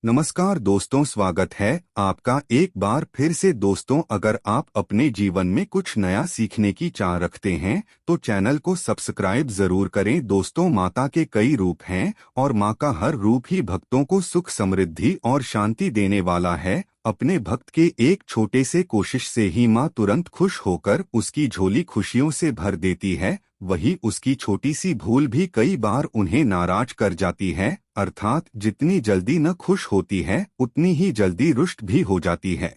नमस्कार दोस्तों, स्वागत है आपका एक बार फिर से। दोस्तों, अगर आप अपने जीवन में कुछ नया सीखने की चाह रखते हैं तो चैनल को सब्सक्राइब जरूर करें। दोस्तों, माता के कई रूप हैं और माँ का हर रूप ही भक्तों को सुख, समृद्धि और शांति देने वाला है। अपने भक्त के एक छोटे से कोशिश से ही माँ तुरंत खुश होकर उसकी झोली खुशियों से भर देती है। वही उसकी छोटी सी भूल भी कई बार उन्हें नाराज कर जाती है, अर्थात जितनी जल्दी न खुश होती है उतनी ही जल्दी रुष्ट भी हो जाती है।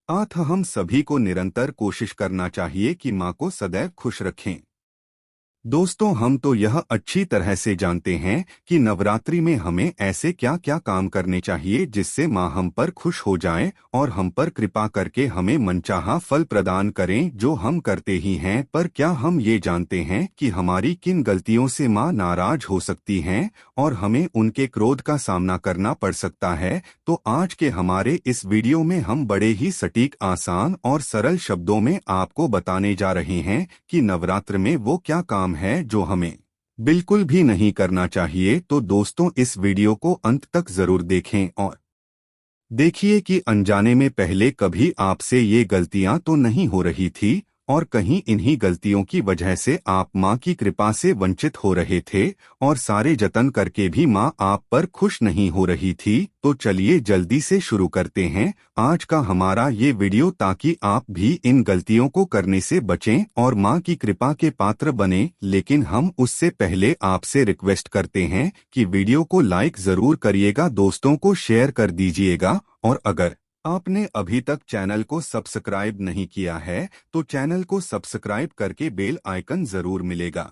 अतः हम सभी को निरंतर कोशिश करना चाहिए कि माँ को सदैव खुश रखें। दोस्तों, हम तो यह अच्छी तरह से जानते हैं कि नवरात्रि में हमें ऐसे क्या क्या काम करने चाहिए जिससे माँ हम पर खुश हो जाए और हम पर कृपा करके हमें मनचाहा फल प्रदान करें, जो हम करते ही हैं। पर क्या हम ये जानते हैं कि हमारी किन गलतियों से माँ नाराज हो सकती हैं और हमें उनके क्रोध का सामना करना पड़ सकता है? तो आज के हमारे इस वीडियो में हम बड़े ही सटीक, आसान और सरल शब्दों में आपको बताने जा रहे हैं कि नवरात्र में वो क्या काम है जो हमें बिल्कुल भी नहीं करना चाहिए। तो दोस्तों, इस वीडियो को अंत तक जरूर देखें और देखिए कि अनजाने में पहले कभी आपसे ये गलतियां तो नहीं हो रही थी और कहीं इन्हीं गलतियों की वजह से आप माँ की कृपा से वंचित हो रहे थे और सारे जतन करके भी माँ आप पर खुश नहीं हो रही थी। तो चलिए जल्दी से शुरू करते हैं आज का हमारा ये वीडियो, ताकि आप भी इन गलतियों को करने से बचें और माँ की कृपा के पात्र बने। लेकिन हम उससे पहले आपसे रिक्वेस्ट करते हैं कि वीडियो को लाइक जरूर करिएगा, दोस्तों को शेयर कर दीजिएगा और अगर आपने अभी तक चैनल को सब्सक्राइब नहीं किया है तो चैनल को सब्सक्राइब करके बेल आइकन जरूर मिलेगा।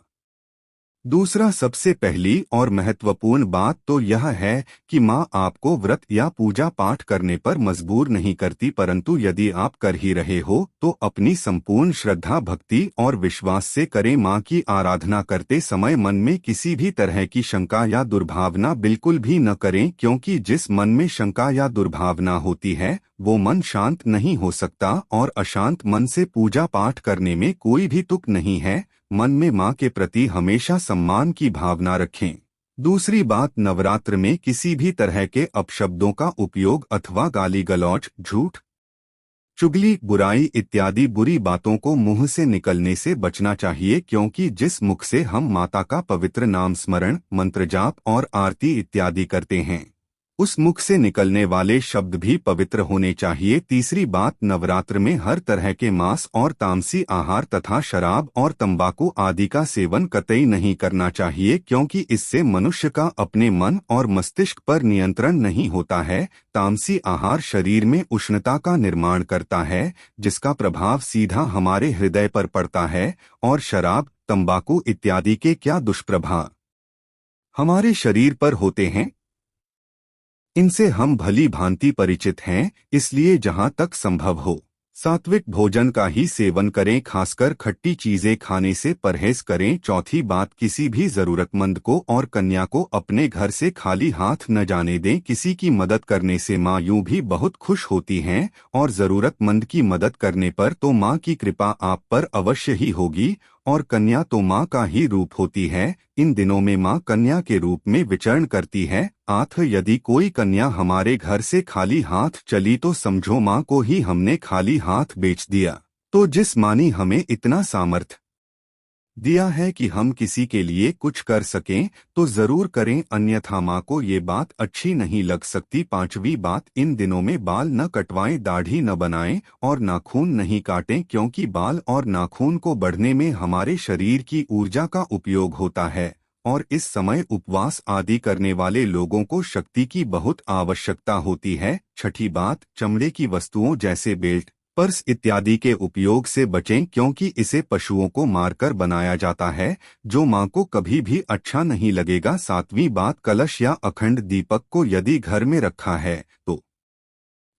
दूसरा, सबसे पहली और महत्वपूर्ण बात तो यह है कि माँ आपको व्रत या पूजा पाठ करने पर मजबूर नहीं करती, परंतु यदि आप कर ही रहे हो तो अपनी संपूर्ण श्रद्धा, भक्ति और विश्वास से करें। माँ की आराधना करते समय मन में किसी भी तरह की शंका या दुर्भावना बिल्कुल भी न करें, क्योंकि जिस मन में शंका या दुर्भावना होती है वो मन शांत नहीं हो सकता और अशांत मन से पूजा पाठ करने में कोई भी तुक नहीं है। मन में माँ के प्रति हमेशा सम्मान की भावना रखें। दूसरी बात, नवरात्र में किसी भी तरह के अपशब्दों का उपयोग अथवा गाली गलौज, झूठ, चुगली, बुराई इत्यादि बुरी बातों को मुंह से निकलने से बचना चाहिए, क्योंकि जिस मुख से हम माता का पवित्र नाम स्मरण, मंत्र जाप और आरती इत्यादि करते हैं उस मुख से निकलने वाले शब्द भी पवित्र होने चाहिए। तीसरी बात, नवरात्र में हर तरह के मांस और तामसी आहार तथा शराब और तंबाकू आदि का सेवन कतई नहीं करना चाहिए, क्योंकि इससे मनुष्य का अपने मन और मस्तिष्क पर नियंत्रण नहीं होता है। तामसी आहार शरीर में उष्णता का निर्माण करता है, जिसका प्रभाव सीधा हमारे हृदय पर पड़ता है, और शराब, तंबाकू इत्यादि के क्या दुष्प्रभाव हमारे शरीर पर होते हैं इनसे हम भली भांति परिचित हैं। इसलिए जहां तक संभव हो सात्विक भोजन का ही सेवन करें, खासकर खट्टी चीजें खाने से परहेज करें। चौथी बात, किसी भी जरूरतमंद को और कन्या को अपने घर से खाली हाथ न जाने दें। किसी की मदद करने से माँ यूं भी बहुत खुश होती हैं और जरूरतमंद की मदद करने पर तो माँ की कृपा आप पर अवश्य ही होगी। और कन्या तो माँ का ही रूप होती है। इन दिनों में माँ कन्या के रूप में विचरण करती है। यदि कोई कन्या हमारे घर से खाली हाथ चली तो समझो माँ को ही हमने खाली हाथ बेच दिया। तो जिस माँ ने हमें इतना सामर्थ्य दिया है कि हम किसी के लिए कुछ कर सकें तो जरूर करें, अन्यथा माँ को ये बात अच्छी नहीं लग सकती। पांचवी बात, इन दिनों में बाल न कटवाएं, दाढ़ी न बनाएं और नाखून नहीं काटें, क्योंकि बाल और नाखून को बढ़ने में हमारे शरीर की ऊर्जा का उपयोग होता है और इस समय उपवास आदि करने वाले लोगों को शक्ति की बहुत आवश्यकता होती है। छठी बात, चमड़े की वस्तुओं जैसे बेल्ट, पर्स इत्यादि के उपयोग से बचें, क्योंकि इसे पशुओं को मारकर बनाया जाता है, जो माँ को कभी भी अच्छा नहीं लगेगा। सातवीं बात, कलश या अखंड दीपक को यदि घर में रखा है तो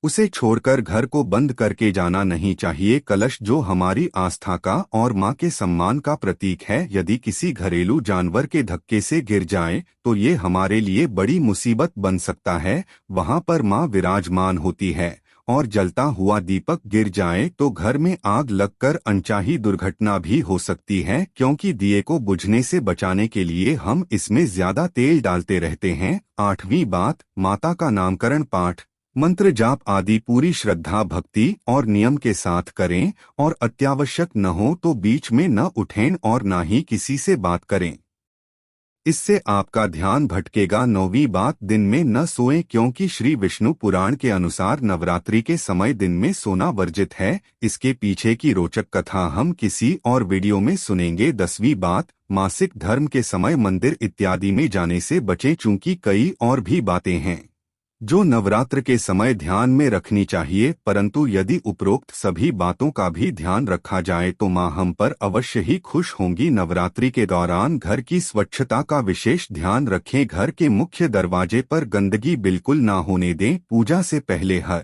उसे छोड़कर घर को बंद करके जाना नहीं चाहिए। कलश जो हमारी आस्था का और माँ के सम्मान का प्रतीक है, यदि किसी घरेलू जानवर के धक्के से गिर जाए तो ये हमारे लिए बड़ी मुसीबत बन सकता है। वहाँ पर माँ विराजमान होती है और जलता हुआ दीपक गिर जाए तो घर में आग लगकर अनचाही दुर्घटना भी हो सकती है, क्योंकि दिए को बुझने से बचाने के लिए हम इसमें ज्यादा तेल डालते रहते हैं। 8वीं बात, माता का नामकरण पाठ मंत्र जाप आदि पूरी श्रद्धा भक्ति और नियम के साथ करें और अत्यावश्यक न हो तो बीच में न उठें और न ही किसी से बात करें, इससे आपका ध्यान भटकेगा। 9वीं बात, दिन में न सोएं, क्योंकि श्री विष्णु पुराण के अनुसार नवरात्रि के समय दिन में सोना वर्जित है। इसके पीछे की रोचक कथा हम किसी और वीडियो में सुनेंगे। 10वीं बात, मासिक धर्म के समय मंदिर इत्यादि में जाने से बचें, चूंकि कई और भी बातें हैं जो नवरात्र के समय ध्यान में रखनी चाहिए, परंतु यदि उपरोक्त सभी बातों का भी ध्यान रखा जाए तो माँ हम पर अवश्य ही खुश होंगी। नवरात्रि के दौरान घर की स्वच्छता का विशेष ध्यान रखें। घर के मुख्य दरवाजे पर गंदगी बिल्कुल ना होने दें। पूजा से पहले हर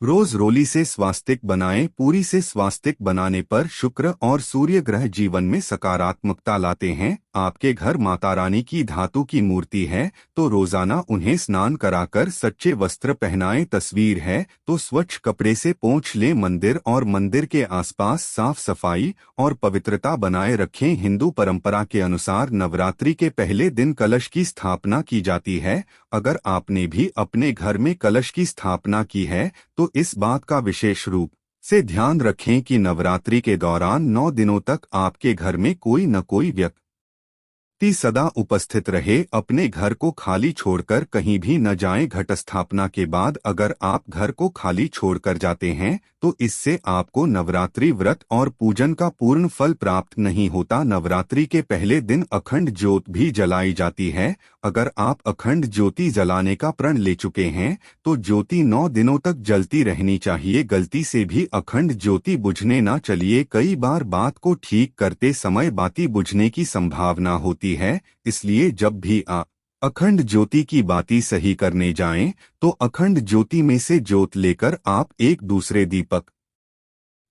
रोज रोली से स्वास्तिक बनाएं। पूरी से स्वास्तिक बनाने पर शुक्र और सूर्य ग्रह जीवन में सकारात्मकता लाते हैं। आपके घर माता रानी की धातु की मूर्ति है तो रोजाना उन्हें स्नान कराकर सच्चे वस्त्र पहनाएं। तस्वीर है तो स्वच्छ कपड़े से पोंछ लें। मंदिर और मंदिर के आसपास साफ सफाई और पवित्रता बनाए रखें। हिंदू परंपरा के अनुसार नवरात्रि के पहले दिन कलश की स्थापना की जाती है। अगर आपने भी अपने घर में कलश की स्थापना की है तो इस बात का विशेष रूप से ध्यान रखें कि नवरात्रि के दौरान 9 दिनों तक आपके घर में कोई न कोई व्यक्ति सदा उपस्थित रहे। अपने घर को खाली छोड़कर कहीं भी न जाएं। घट स्थापना के बाद अगर आप घर को खाली छोड़कर जाते हैं तो इससे आपको नवरात्रि व्रत और पूजन का पूर्ण फल प्राप्त नहीं होता। नवरात्रि के पहले दिन अखंड ज्योत भी जलाई जाती है। अगर आप अखंड ज्योति जलाने का प्रण ले चुके हैं तो ज्योति 9 दिनों तक जलती रहनी चाहिए। गलती से भी अखंड ज्योति बुझने ना चलिए। कई बार बात को ठीक करते समय बाती बुझने की संभावना होती है, इसलिए जब भी आप अखंड ज्योति की बाती सही करने जाएं तो अखंड ज्योति में से ज्योत लेकर आप एक दूसरे दीपक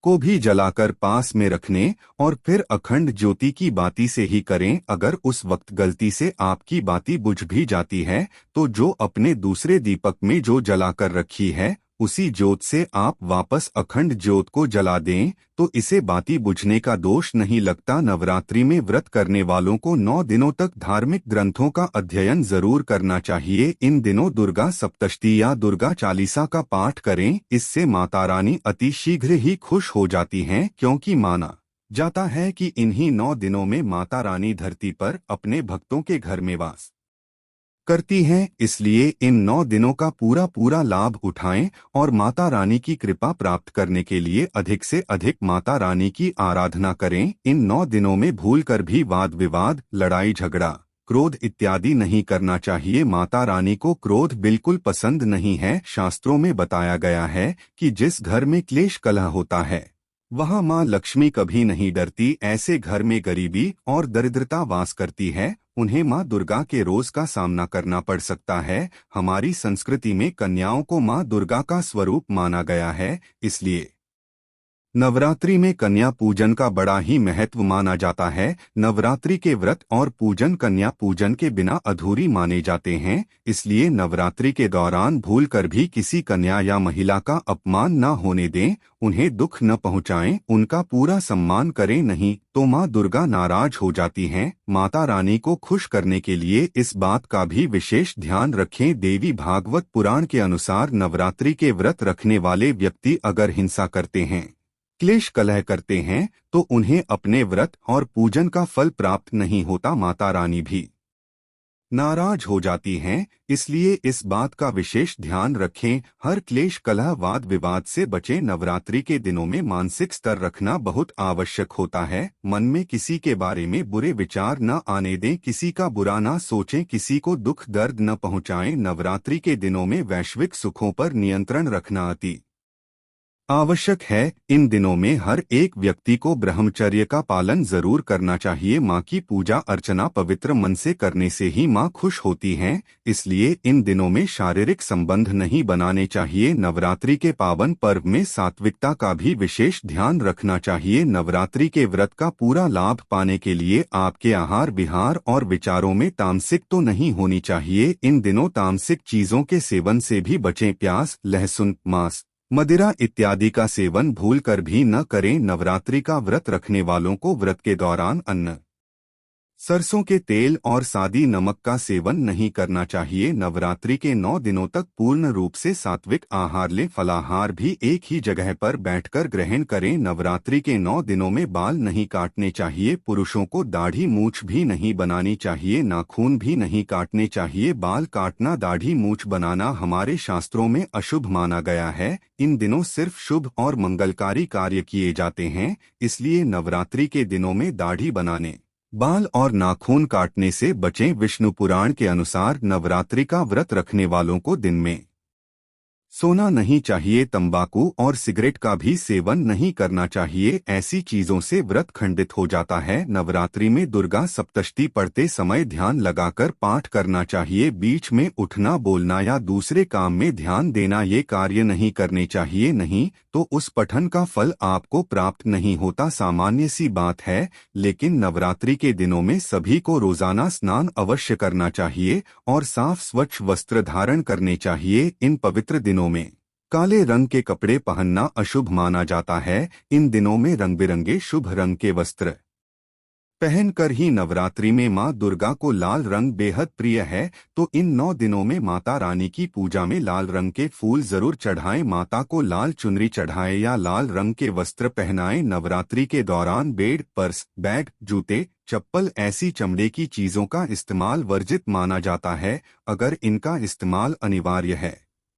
को भी जलाकर पास में रखने और फिर अखंड ज्योति की बाती से ही करें। अगर उस वक्त गलती से आपकी बाती बुझ भी जाती है तो जो अपने दूसरे दीपक में जो जलाकर रखी है उसी ज्योत से आप वापस अखंड ज्योत को जला दें तो इसे बाती बुझने का दोष नहीं लगता। नवरात्रि में व्रत करने वालों को 9 दिनों तक धार्मिक ग्रंथों का अध्ययन जरूर करना चाहिए। इन दिनों दुर्गा सप्तशती या दुर्गा चालीसा का पाठ करें। इससे माता रानी अति शीघ्र ही खुश हो जाती हैं, क्योंकि माना जाता है कि इन्हीं 9 दिनों में माता रानी धरती पर अपने भक्तों के घर में वास करती हैं। इसलिए इन 9 दिनों का पूरा लाभ उठाएं और माता रानी की कृपा प्राप्त करने के लिए अधिक से अधिक माता रानी की आराधना करें। इन 9 दिनों में भूलकर भी वाद विवाद, लड़ाई झगड़ा, क्रोध इत्यादि नहीं करना चाहिए। माता रानी को क्रोध बिल्कुल पसंद नहीं है। शास्त्रों में बताया गया है कि जिस घर में क्लेश कलह होता है वहाँ माँ लक्ष्मी कभी नहीं डरती। ऐसे घर में गरीबी और दरिद्रता वास करती है। उन्हें माँ दुर्गा के रोज का सामना करना पड़ सकता है। हमारी संस्कृति में कन्याओं को माँ दुर्गा का स्वरूप माना गया है, इसलिए नवरात्रि में कन्या पूजन का बड़ा ही महत्व माना जाता है। नवरात्रि के व्रत और पूजन कन्या पूजन के बिना अधूरी माने जाते हैं। इसलिए नवरात्रि के दौरान भूलकर भी किसी कन्या या महिला का अपमान न होने दें, उन्हें दुख न पहुंचाएं, उनका पूरा सम्मान करें, नहीं तो माँ दुर्गा नाराज हो जाती हैं। माता रानी को खुश करने के लिए इस बात का भी विशेष ध्यान रखें। देवी भागवत पुराण के अनुसार नवरात्रि के व्रत रखने वाले व्यक्ति अगर हिंसा करते हैं, क्लेश कलह करते हैं तो उन्हें अपने व्रत और पूजन का फल प्राप्त नहीं होता। माता रानी भी नाराज हो जाती हैं। इसलिए इस बात का विशेष ध्यान रखें। हर क्लेश कलह वाद विवाद से बचें। नवरात्रि के दिनों में मानसिक स्तर रखना बहुत आवश्यक होता है। मन में किसी के बारे में बुरे विचार न आने दें, किसी का बुरा न सोचें, किसी को दुख दर्द न पहुंचाएं। नवरात्रि के दिनों में वैश्विक सुखों पर नियंत्रण रखना अति आवश्यक है। इन दिनों में हर एक व्यक्ति को ब्रह्मचर्य का पालन जरूर करना चाहिए। माँ की पूजा अर्चना पवित्र मन से करने से ही माँ खुश होती हैं, इसलिए इन दिनों में शारीरिक संबंध नहीं बनाने चाहिए। नवरात्रि के पावन पर्व में सात्विकता का भी विशेष ध्यान रखना चाहिए। नवरात्रि के व्रत का पूरा लाभ पाने के लिए आपके आहार विहार और विचारों में तामसिक तो नहीं होनी चाहिए। इन दिनों तामसिक चीजों के सेवन से भी बचें। प्याज, लहसुन, मांस, मदिरा इत्यादि का सेवन भूलकर भी न करें। नवरात्रि का व्रत रखने वालों को व्रत के दौरान अन्न, सरसों के तेल और सादी नमक का सेवन नहीं करना चाहिए। नवरात्रि के 9 दिनों तक पूर्ण रूप से सात्विक आहार लें। फलाहार भी एक ही जगह पर बैठकर ग्रहण करें। नवरात्रि के 9 दिनों में बाल नहीं काटने चाहिए। पुरुषों को दाढ़ी मूछ भी नहीं बनानी चाहिए। नाखून भी नहीं काटने चाहिए। बाल काटना, दाढ़ी मूछ बनाना हमारे शास्त्रों में अशुभ माना गया है। इन दिनों सिर्फ शुभ और मंगलकारी कार्य किए जाते हैं, इसलिए नवरात्रि के दिनों में दाढ़ी बनाने, बाल और नाखून काटने से बचें। विष्णु पुराण के अनुसार नवरात्रि का व्रत रखने वालों को दिन में सोना नहीं चाहिए। तंबाकू और सिगरेट का भी सेवन नहीं करना चाहिए। ऐसी चीजों से व्रत खंडित हो जाता है। नवरात्रि में दुर्गा सप्तशती पढ़ते समय ध्यान लगाकर पाठ करना चाहिए। बीच में उठना, बोलना या दूसरे काम में ध्यान देना ये कार्य नहीं करने चाहिए, नहीं तो उस पठन का फल आपको प्राप्त नहीं होता। सामान्य सी बात है, लेकिन नवरात्रि के दिनों में सभी को रोजाना स्नान अवश्य करना चाहिए और साफ स्वच्छ वस्त्र धारण करने चाहिए। इन पवित्र दिनों में काले रंग के कपड़े पहनना अशुभ माना जाता है। इन दिनों में रंग बिरंगे शुभ रंग के वस्त्र पहनकर ही नवरात्रि में मां दुर्गा को लाल रंग बेहद प्रिय है, तो इन 9 दिनों में माता रानी की पूजा में लाल रंग के फूल जरूर चढ़ाएं। माता को लाल चुनरी चढ़ाएं या लाल रंग के वस्त्र पहनाएं। नवरात्रि के दौरान बेड, पर्स, बैग, जूते, चप्पल ऐसी चमड़े की चीजों का इस्तेमाल वर्जित माना जाता है। अगर इनका इस्तेमाल अनिवार्य है